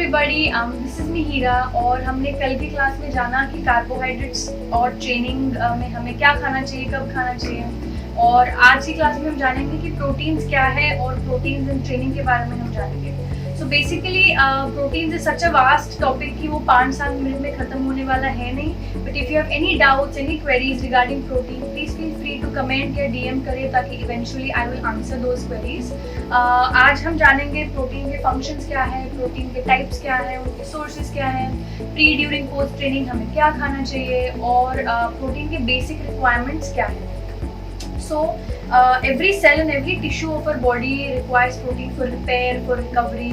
Everybody, this is Meera. और हमने कल की क्लास में जाना कि कार्बोहाइड्रेट्स और ट्रेनिंग में हमें क्या खाना चाहिए, कब खाना चाहिए। और आज की क्लास में हम जानेंगे कि प्रोटीन्स क्या है और प्रोटीन्स इन ट्रेनिंग के बारे में हम जानेंगे। So basically proteins is such a vast topic कि वो 5-7 मिनट में खत्म होने वाला है नहीं। But if you have any doubts, any queries regarding protein, please feel free to comment या डीएम करें ताकि eventually I will answer those queries. आज हम जानेंगे प्रोटीन के फंक्शंस क्या है, प्रोटीन के टाइप्स क्या है, उनके सोर्सेज क्या हैं, प्री ड्यूरिंग पोस्ट ट्रेनिंग हमें क्या खाना चाहिए और प्रोटीन के बेसिक रिक्वायरमेंट्स क्या है। So every cell and every tissue of our body requires protein for repair, for recovery.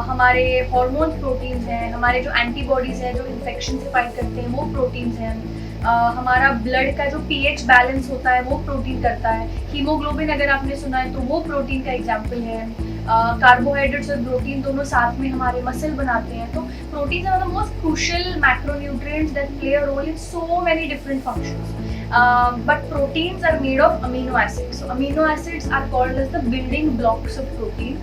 हमारे हार्मोन प्रोटीन्स हैं, हमारे जो एंटीबॉडीज हैं जो इन्फेक्शन से फाइट करते हैं वो प्रोटीन्स हैं। हमारा ब्लड का जो पीएच बैलेंस होता है वो प्रोटीन करता है। हीमोग्लोबिन अगर आपने सुना है तो वो प्रोटीन का एग्जाम्पल है। कार्बोहाइड्रेट्स और प्रोटीन दोनों साथ में हमारे मसल बनाते हैं। तो proteins are the most crucial macronutrients that play a role in so many different functions. But proteins are made of amino acids. So amino acids are called as the building blocks of protein.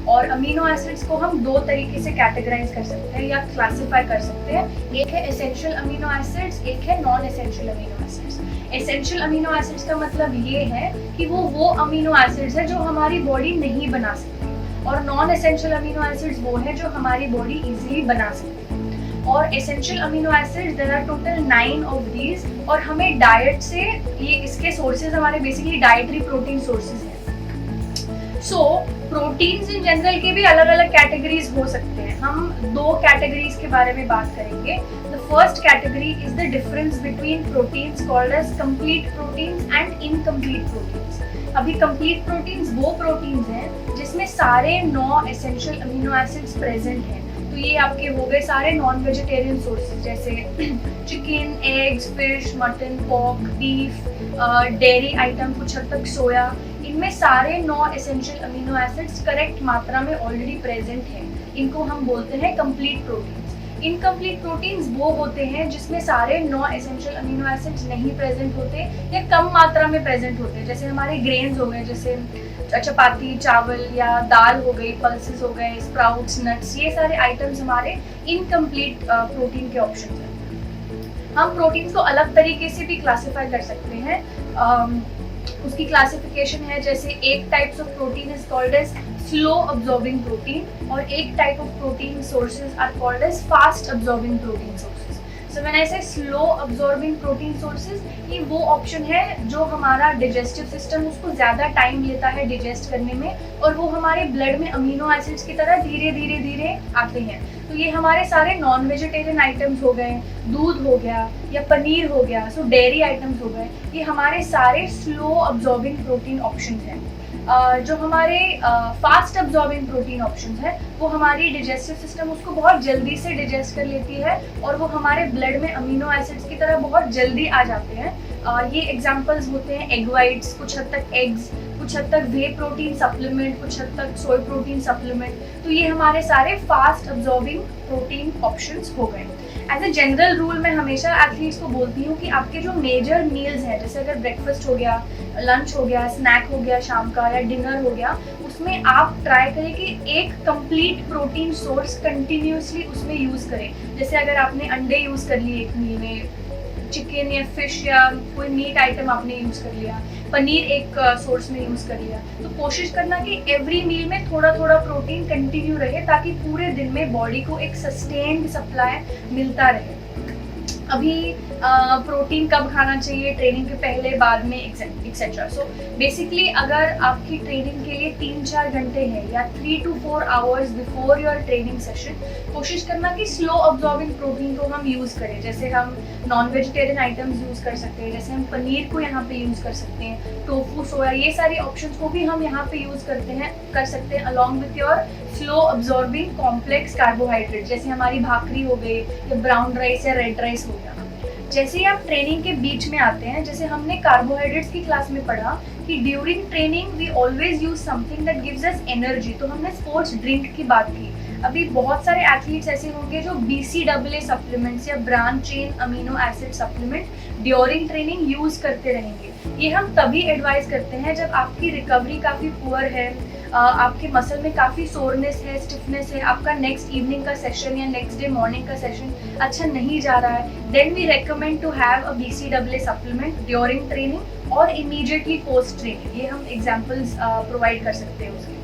और amino acids को हम दो तरीके से categorise कर सकते हैं या क्लासिफाई कर सकते हैं। एक है एसेंशियल अमीनो एसिड्स, एक है non essential amino acids. Essential amino acids का मतलब ये है कि वो अमीनो एसिड्स है जो हमारी बॉडी नहीं बना सकती, और नॉन एसेंशियल अमीनो एसिड्स वो है जो हमारी बॉडी इजीली बना सकती है। और essential amino acids there are total 9 of these, और हमें डाइट से ये इसके सोर्सेज हमारे बेसिकली डाइटरी प्रोटीन सोर्सेज हैं। सो प्रोटीन्स इन जनरल के भी अलग अलग कैटेगरीज हो सकते हैं। हम दो कैटेगरीज के बारे में बात करेंगे। The first category is the difference between proteins called as complete proteins and incomplete proteins. अभी कंप्लीट प्रोटीन्स वो प्रोटीन्स हैं जिसमें सारे 9 एसेंशियल अमीनो एसिड्स प्रेजेंट हैं। तो ये आपके हो गए सारे नॉन वेजिटेरियन सोर्सेज जैसे chicken, eggs, fish, mutton, pork, beef, dairy item, कुछ हद तक सोया। इनमें सारे 9 एसेंशियल अमीनो एसिड्स करेक्ट मात्रा में ऑलरेडी प्रेजेंट हैं। इनको हम बोलते हैं कंप्लीट प्रोटीन्स। इनकम्प्लीट प्रोटीन्स वो होते हैं जिसमें सारे 9 एसेंशियल अमीनो एसिड्स नहीं प्रेजेंट होते या कम मात्रा में प्रेजेंट होते हैं। जैसे हमारे ग्रेन्स हो गए, जैसे चपाती, चावल या दाल हो गई, पल्सेस हो गए, स्प्राउट्स, नट्स, ये सारे आइटम्स हमारे इनकम्प्लीट प्रोटीन के ऑप्शन हैं। हम प्रोटीन्स को अलग तरीके से भी क्लासीफाई कर सकते हैं। उसकी क्लासिफिकेशन है जैसे एक types of protein is called as slow absorbing protein, और एक type of protein sources are called as fast absorbing protein sources. So when I say slow absorbing protein sources, ये वो ऑप्शन है जो हमारा डिजेस्टिव सिस्टम उसको ज़्यादा time लेता है डिजेस्ट करने में, और वो हमारे ब्लड में अमीनो एसिड्स की तरह धीरे धीरे धीरे आते हैं। तो ये हमारे सारे नॉन वेजिटेरियन आइटम्स हो गए, दूध हो गया या पनीर हो गया, सो डेयरी आइटम्स हो गए, ये हमारे सारे स्लो अब्जॉर्बिंग प्रोटीन ऑप्शन हैं। जो हमारे फास्ट अब्जॉर्बिंग प्रोटीन ऑप्शंस हैं वो हमारी डिजेस्टिव सिस्टम उसको बहुत जल्दी से डिजेस्ट कर लेती है, और वो हमारे ब्लड में अमीनो एसिड्स की तरह बहुत जल्दी आ जाते हैं। ये एग्जांपल्स होते हैं एग वाइट्स, कुछ हद तक एग्स, कुछ हद तक वे प्रोटीन सप्लीमेंट, कुछ हद तक सोय प्रोटीन सप्लीमेंट। तो ये हमारे सारे फास्ट अब्जॉर्बिंग प्रोटीन ऑप्शंस हो गए। एज ए जनरल रूल मैं हमेशा एथलीट्स को बोलती हूँ कि आपके जो मेजर मील्स हैं, जैसे अगर ब्रेकफास्ट हो गया, लंच हो गया, स्नैक हो गया शाम का, या डिनर हो गया, उसमें आप ट्राई करें कि एक कंप्लीट प्रोटीन सोर्स कंटिन्यूसली उसमें यूज़ करें। जैसे अगर आपने अंडे यूज़ कर लिए एक मील में, चिकन या फिश या कोई मीट आइटम आपने यूज़ कर लिया, पनीर एक सोर्स में यूज़ कर लिया, तो कोशिश करना कि एवरी मील में थोड़ा थोड़ा प्रोटीन कंटिन्यू रहे ताकि पूरे दिन में बॉडी को एक सस्टेन्ड सप्लाई मिलता रहे। अभी प्रोटीन कब खाना चाहिए, ट्रेनिंग के पहले, बाद में, एक्सेट्रा। सो बेसिकली अगर आपकी ट्रेनिंग के लिए 3-4 घंटे है या 3 to 4 hours before your training session, कोशिश करना कि स्लो अब्जॉर्बिंग प्रोटीन को हम यूज़ करें। जैसे हम नॉन वेजिटेरियन आइटम्स यूज़ कर सकते हैं, जैसे हम पनीर को यहाँ पे यूज़ कर सकते हैं, टोफू, सोया, ये सारी ऑप्शंस को भी हम यहाँ पे यूज़ कर सकते हैं along with your slow absorbing complex carbohydrate, जैसे हमारी भाकरी हो गई या ब्राउन राइस या रेड राइस हो गया। जैसे ही आप ट्रेनिंग के बीच में आते हैं, जैसे हमने कार्बोहाइड्रेट्स की क्लास में पढ़ा कि during training we always use something that gives us energy, तो हमने स्पोर्ट्स ड्रिंक की बात की। अभी बहुत सारे एथलीट्स ऐसे होंगे जो BCAA सप्लीमेंट्स या branch chain amino acid supplement during training use करते रहेंगे। ये हम तभी एडवाइस करते हैं जब आपकी रिकवरी काफ़ी पुअर है, आपके मसल में काफ़ी सोरनेस है, स्टिफनेस है, आपका नेक्स्ट इवनिंग का सेशन या नेक्स्ट डे मॉर्निंग का सेशन अच्छा नहीं जा रहा है, then we recommend to have a BCAA supplement during training और इमीडिएटली पोस्ट ट्रेनिंग। ये हम एग्जाम्पल्स प्रोवाइड कर सकते हैं उसके।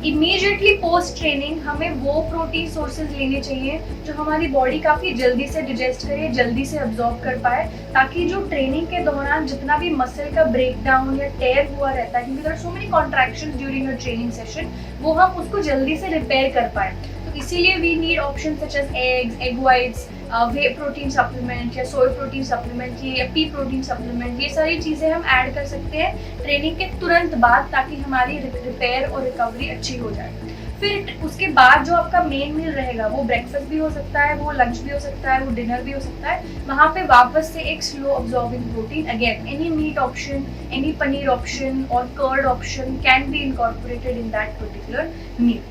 इमीडिएटली पोस्ट ट्रेनिंग हमें वो प्रोटीन सोर्सेज लेने चाहिए जो हमारी बॉडी काफ़ी जल्दी से डिजेस्ट करे, जल्दी से अब्जॉर्ब कर पाए, ताकि जो ट्रेनिंग के दौरान जितना भी मसल का ब्रेक डाउन या टेयर हुआ रहता है, क्योंकि there are so many contractions during a training session, वो हम उसको जल्दी से रिपेयर कर पाए। तो इसीलिए we need option such as eggs, egg whites, whey protein supplement या सोय प्रोटीन सप्लीमेंट या पी प्रोटीन सप्लीमेंट, ये सारी चीज़ें हम ऐड कर सकते हैं ट्रेनिंग के तुरंत बाद, ताकि हमारी रिपेयर और रिकवरी अच्छी हो जाए। फिर उसके बाद जो आपका मेन मील रहेगा वो ब्रेकफास्ट भी हो सकता है, वो लंच भी हो सकता है, वो डिनर भी हो सकता है। वहाँ पे वापस से एक slow absorbing protein, again any meat option, any paneer option और curd option can be incorporated in that particular meal.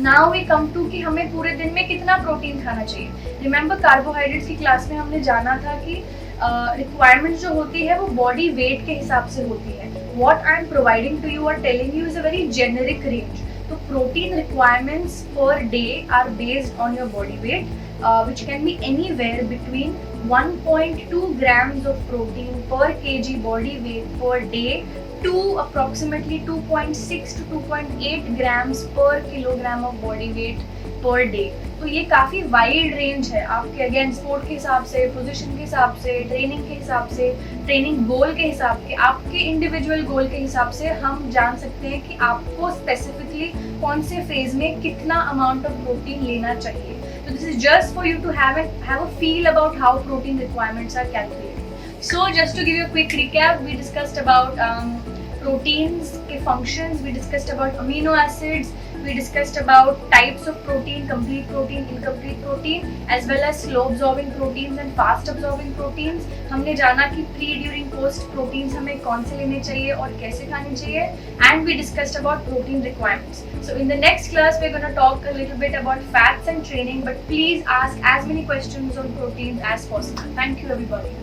Now we come to कि हमें पूरे दिन में कितना प्रोटीन खाना चाहिए। रिमेंबर कार्बोहाइड्रेट्स की क्लास में हमने जाना था कि रिक्वायरमेंट्स जो होती है वो बॉडी वेट के हिसाब से होती है। What I am providing to you और telling you is a very generic range. तो protein requirements per day are based on your body weight, which can be anywhere between 1.2 grams of protein per kg body weight per day to approximately 2.6 to 2.8 grams per kilogram of body weight per day। तो ये काफ़ी wide range है आपके, again sport के हिसाब से, position के हिसाब से, ट्रेनिंग के हिसाब से, ट्रेनिंग गोल के हिसाब के, आपके इंडिविजुअल गोल के हिसाब से हम जान सकते हैं कि आपको स्पेसिफिकली कौन से फेज में कितना अमाउंट ऑफ प्रोटीन लेना चाहिए। So this is just for you to have a feel about how protein requirements are calculated. So just to give you a quick recap, we discussed about proteins के functions, we discussed about amino acids, we discussed about types of protein, complete protein, incomplete protein, as well as slow absorbing proteins and fast absorbing proteins। हमने जाना कि pre, during, post proteins हमें कौन से लेने चाहिए और कैसे खाने चाहिए, and we discussed about protein requirements। So in the next class we're going to talk a little bit about fats and training, but please ask as many questions on proteins as possible. Thank you everybody.